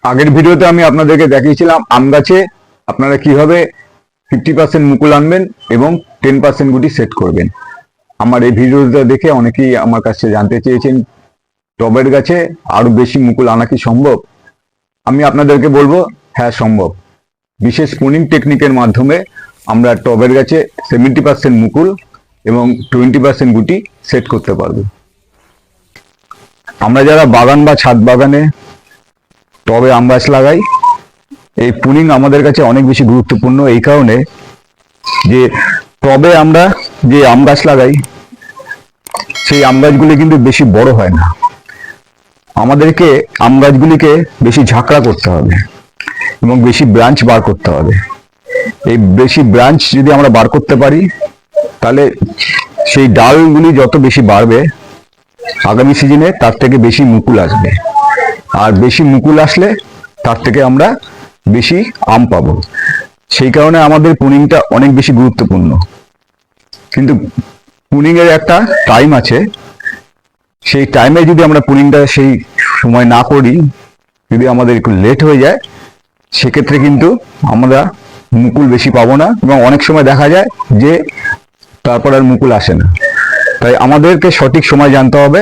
আগের ভিডিওতে আমি আপনাদেরকে দেখিয়েছিলাম আম গাছে আপনারা কিভাবে 50% মুকুল আনবেন এবং 10% গুটি সেট করবেন। আমার এই ভিডিওটা দেখে অনেকেই আমার কাছে জানতে চেয়েছেন টবের গাছে আরো বেশি মুকুল আনা কি সম্ভব। আমি আপনাদেরকে বলবো হ্যাঁ সম্ভব। বিশেষ প্রুনিং টেকনিকের মাধ্যমে আমরা টবের গাছে 70% মুকুল এবং 20% গুটি সেট করতে পারবো। আমরা যারা বাগান বা ছাদ বাগানে টবে আম গাছ লাগাই, এই প্রুনিং আমাদের কাছে অনেক বেশি গুরুত্বপূর্ণ এই কারণে যে টবে আমরা যে আম গাছ লাগাই সেই আম গাছগুলি কিন্তু বেশি বড় হয় না। আমাদেরকে আম গাছগুলিকে বেশি ঝাঁকড়া করতে হবে এবং বেশি ব্রাঞ্চ বার করতে হবে। এই বেশি ব্রাঞ্চ যদি আমরা বার করতে পারি তাহলে সেই ডালগুলি যত বেশি বাড়বে আগামী সিজনে তার থেকে বেশি মুকুল আসবে, আর বেশি মুকুল আসলে তার থেকে আমরা বেশি আম পাবো। সেই কারণে আমাদের প্রুনিংটা অনেক বেশি গুরুত্বপূর্ণ। কিন্তু প্রুনিং এর একটা টাইম আছে, সেই টাইমে যদি আমরা প্রুনিংটা সেই সময় না করি, যদি আমাদের একটু লেট হয়ে যায়, সেক্ষেত্রে কিন্তু আমরা মুকুল বেশি পাবো না এবং অনেক সময় দেখা যায় যে তারপর আর মুকুল আসে না। তাই আমাদেরকে সঠিক সময় জানতে হবে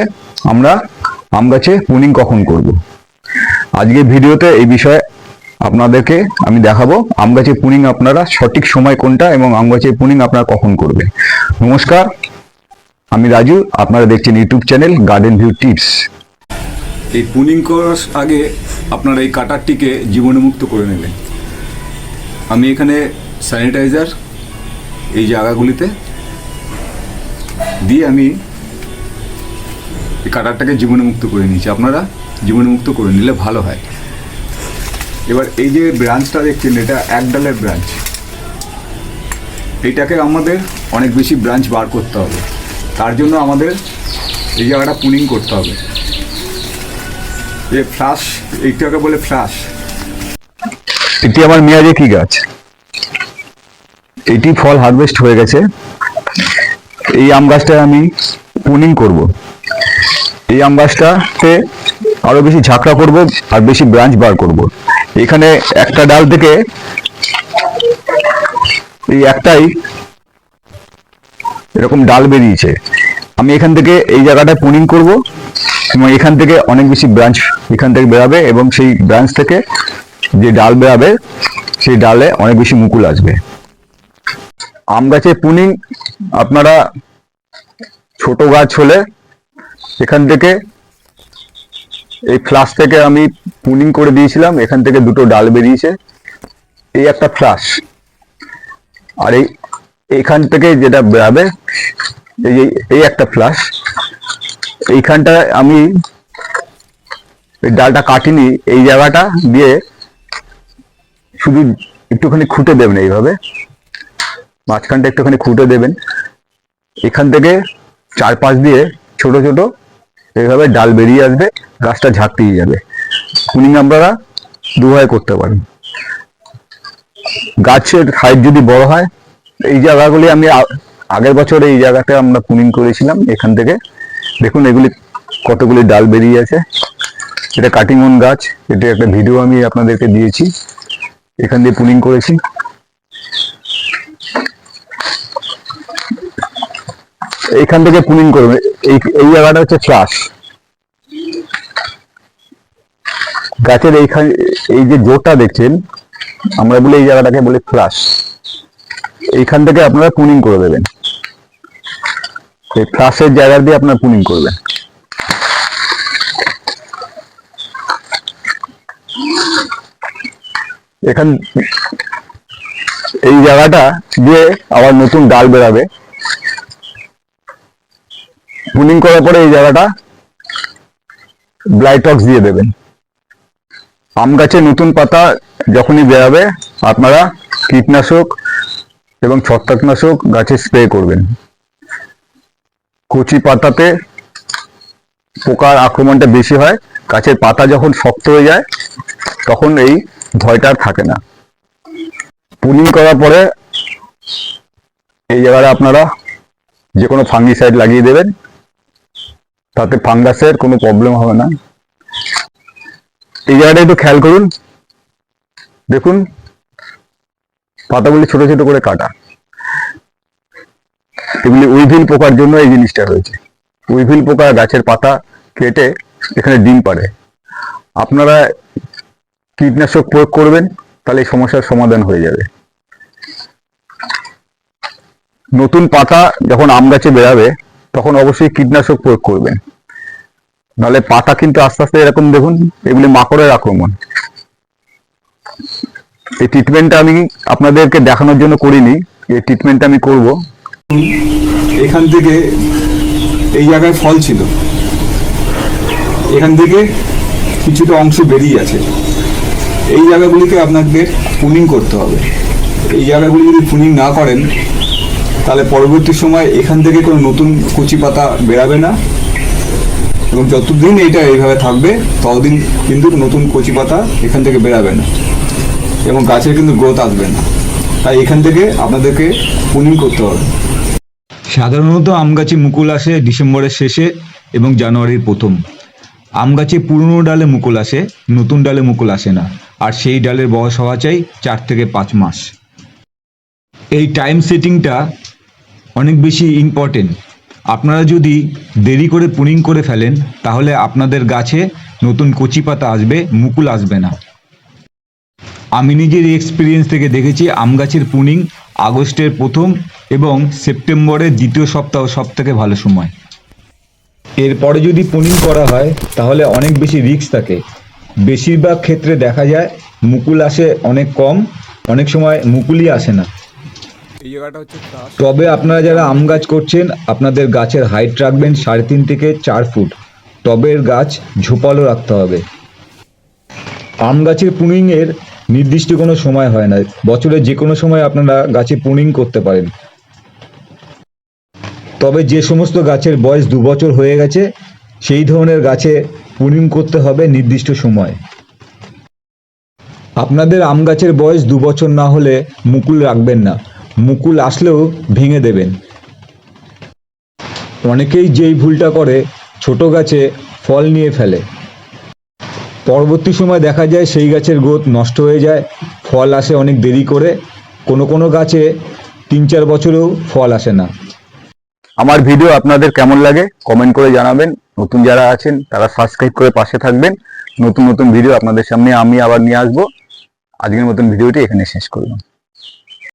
আমরা আম গাছে প্রুনিং কখন করব। আজকে ভিডিওতে এই বিষয়ে আপনাদেরকে আমি দেখাবো আম গাছে প্রুনিং আপনারা সঠিক সময় কোনটা এবং আম গাছে প্রুনিং আপনারা কখন করবেন। নমস্কার, আমি রাজু, আপনারা দেখছেন YouTube channel garden view tips. এই প্রুনিং করার আগে আপনারা এই কাটারটিকে জীবাণুমুক্ত করে নেবেন। আমি এখানে স্যানিটাইজার এই জায়গাগুলিতে দিয়ে আমি এই কাটারটাকে জীবাণুমুক্ত করে নিয়েছি। আপনারা জীবাণুমুক্ত করে নিলে ভালো হয়। এবার এই যে ব্রাঞ্চটা দেখছেন, এটা এক ডালের ব্রাঞ্চ। এইটাকে আমাদের অনেক বেশি ব্রাঞ্চ বার করতে হবে। তার জন্য আমাদের এই জায়গাটা প্রুনিং করতে হবে। এই ফ্লাশ, এইটাকে বলে ফ্লাশ। এটি আমার মিয়াজাকি গাছ, এটি ফল হারভেস্ট হয়ে গেছে। এই আম গাছটা আমি প্রুনিং করব। এই আম গাছটাতে আরো বেশি ঝাঁকড়া করব আর বেশি ব্রাঞ্চ বার করব। এখানে একটা ডাল থেকে এই একটাই এরকম ডাল বেরিয়েছে। আমি এখান থেকে এই জায়গাটা প্রুনিং করব এবং এখান থেকে অনেক বেশি ব্রাঞ্চ এখান থেকে বেরাবে এবং সেই ব্রাঞ্চ থেকে যে ডাল বেরাবে সেই ডালে অনেক বেশি মুকুল আসবে। আম গাছে প্রুনিং আপনারা ছোট গাছ হলে এখান থেকে এই ফ্লাশ থেকে আমি প্রুনিং করে দিয়েছিলাম, এখান থেকে দুটো ডাল বেরিয়েছে। এই একটা ফ্লাশ, আর এইখান থেকে যেটা বেরাবে এই একটা ফ্লাশ। এইখানটা আমি এই ডালটা কাটিনি, এই জায়গাটা দিয়ে শুধু একটুখানি খুঁটে দেবেন, এইভাবে মাঝখানটা একটুখানি খুঁটে দেবেন। এখান থেকে চারপাশ দিয়ে ছোট ছোট এইভাবে ডাল বেরিয়ে আসবে, গাছটা ঝাঁকতেই যাবে। প্রুনিং আপনারা দুভাবে করতে পারেন। গাছের হাইট যদি বড় হয়, এই জায়গাগুলি আমি আগের বছর এই জায়গাটা আমরা প্রুনিং করেছিলাম। এখান থেকে দেখুন এগুলি কতগুলি ডাল বেরিয়ে আছে। এটা কাটিং অন গাছ, এটা একটা ভিডিও আমি আপনাদেরকে দিয়েছি। এখান দিয়ে প্রুনিং করেছি। এইখান থেকে প্রুনিং করবে। এই জায়গাটা হচ্ছে ফ্লাশ। গাছের এইখানে এই যে জোরটা দেখছেন, আমরা বলি এই জায়গাটাকে বলি ফ্লাশ। এইখান থেকে আপনারা প্রুনিং করে দেবেন। এই ফ্লাশের জায়গা দিয়ে আপনারা প্রুনিং করবেন। এখান এই জায়গাটা দিয়ে আবার নতুন ডাল বেরাবে। প্রুনিং করার পরে এই জায়গাটা ব্লাইটক্স দিয়ে দেবেন। আম গাছে নতুন পাতা যখনই বেরাবে আপনারা কীটনাশক এবং ছত্রাকনাশক গাছে স্প্রে করবেন। কচি পাতাতে পোকার আক্রমণটা বেশি হয়। গাছের পাতা যখন শক্ত হয়ে যায় তখন এই ভয়টা আর থাকে না। প্রুনিং করার পরে এই জায়গাটা আপনারা যে কোনো ফাঙ্গিসাইড লাগিয়ে দেবেন, তাতে ফাঙ্গাসের কোনো প্রবলেম হবে না। এই জায়গাটা একটু খেয়াল করুন, দেখুন পাতাগুলি ছোট ছোট করে কাটা। এগুলি উইভিল পোকার জন্য এই জিনিসটা হয়েছে। উইভিল পোকা গাছের পাতা কেটে এখানে ডিম পাড়ে। আপনারা কীটনাশক প্রয়োগ করবেন, তাহলে এই সমস্যার সমাধান হয়ে যাবে। নতুন পাতা যখন আম গাছে বেরাবে তখন অবশ্যই কীটনাশক প্রয়োগ করবেন, নাহলে পাতা কিন্তু আস্তে আস্তে এরকম দেখুন, এগুলি মাকড়ের আক্রমণ। এই ট্রিটমেন্টটা আমি আপনাদেরকে দেখানোর জন্য করিনি, এই ট্রিটমেন্টটা আমি করব। এখান থেকে এই জায়গায় ফল ছিল, এখান থেকে কিছুটা অংশ বেরিয়ে আছে। এই জায়গাগুলিকে আপনাকে পুনিং করতে হবে। এই জায়গাগুলি যদি পুনিং না করেন তাহলে পরবর্তী সময় এখান থেকে কোনো নতুন কচি পাতা বেরাবে না, এবং যতদিন এটা এইভাবে থাকবে ততদিন কিন্তু নতুন কচি পাতা এখান থেকে বেরাবে না এবং গাছের কিন্তু গ্রোথ আসবে না। তাই এখান থেকে আপনাদেরকে পুনিং করতে হবে। সাধারণত আম গাছে মুকুল আসে ডিসেম্বরের শেষে এবং জানুয়ারির প্রথম। আম গাছে পুরনো ডালে মুকুল আসে, নতুন ডালে মুকুল আসে না, আর সেই ডালের বয়স হওয়া চাই 4 থেকে 5 মাস। এই টাইম সেটিংটা অনেক বেশি ইম্পর্টেন্ট। আপনারা যদি দেরি করে পুনিং করে ফেলেন তাহলে আপনাদের গাছে নতুন কচি পাতা আসবে, মুকুল আসবে না। আমি নিজের এক্সপিরিয়েন্স থেকে দেখেছি আম গাছের পুনিং আগস্টের প্রথম এবং সেপ্টেম্বরের দ্বিতীয় সপ্তাহ সব থেকে ভালো সময়। এরপরে যদি পুনিং করা হয় তাহলে অনেক বেশি রিস্ক থাকে। বেশিরভাগ ক্ষেত্রে দেখা যায় মুকুল আসে অনেক কম, অনেক সময় মুকুলই আসে না। এই জায়গাটা হচ্ছে তবে আপনারা যারা আম গাছ করছেন আপনাদের গাছের হাইট রাখবেন 3.5 থেকে 4 ফুট। টবের গাছ ঝোপালো রাখতে হবে। আম গাছের পুনিংয়ের নির্দিষ্ট কোনো সময় হয় না, বছরের যে কোনো সময় আপনারা গাছে পুনিং করতে পারেন। তবে যে সমস্ত গাছের বয়স 2 বছর হয়ে গেছে সেই ধরনের গাছে পুনিং করতে হবে নির্দিষ্ট সময়। আপনাদের আম গাছের বয়স 2 বছর না হলে মুকুল রাখবেন না, মুকুল আসলেও ভেঙে দেবেন। অনেকেই যেই ভুলটা করে ছোট গাছে ফল নিয়ে ফেলে, পরবর্তী সময় দেখা যায় সেই গাছের গ্রোথ নষ্ট হয়ে যায়, ফল আসে অনেক দেরি করে, কোনো গাছে 3-4 বছরেও ফল আসে না। আমার ভিডিও আপনাদের কেমন লাগে কমেন্ট করে জানাবেন। নতুন যারা আছেন তারা সাবস্ক্রাইব করে পাশে থাকবেন। নতুন নতুন ভিডিও আপনাদের সামনে আমি আবার নিয়ে আসবো। আজকের মতন ভিডিওটি এখানে শেষ করলাম।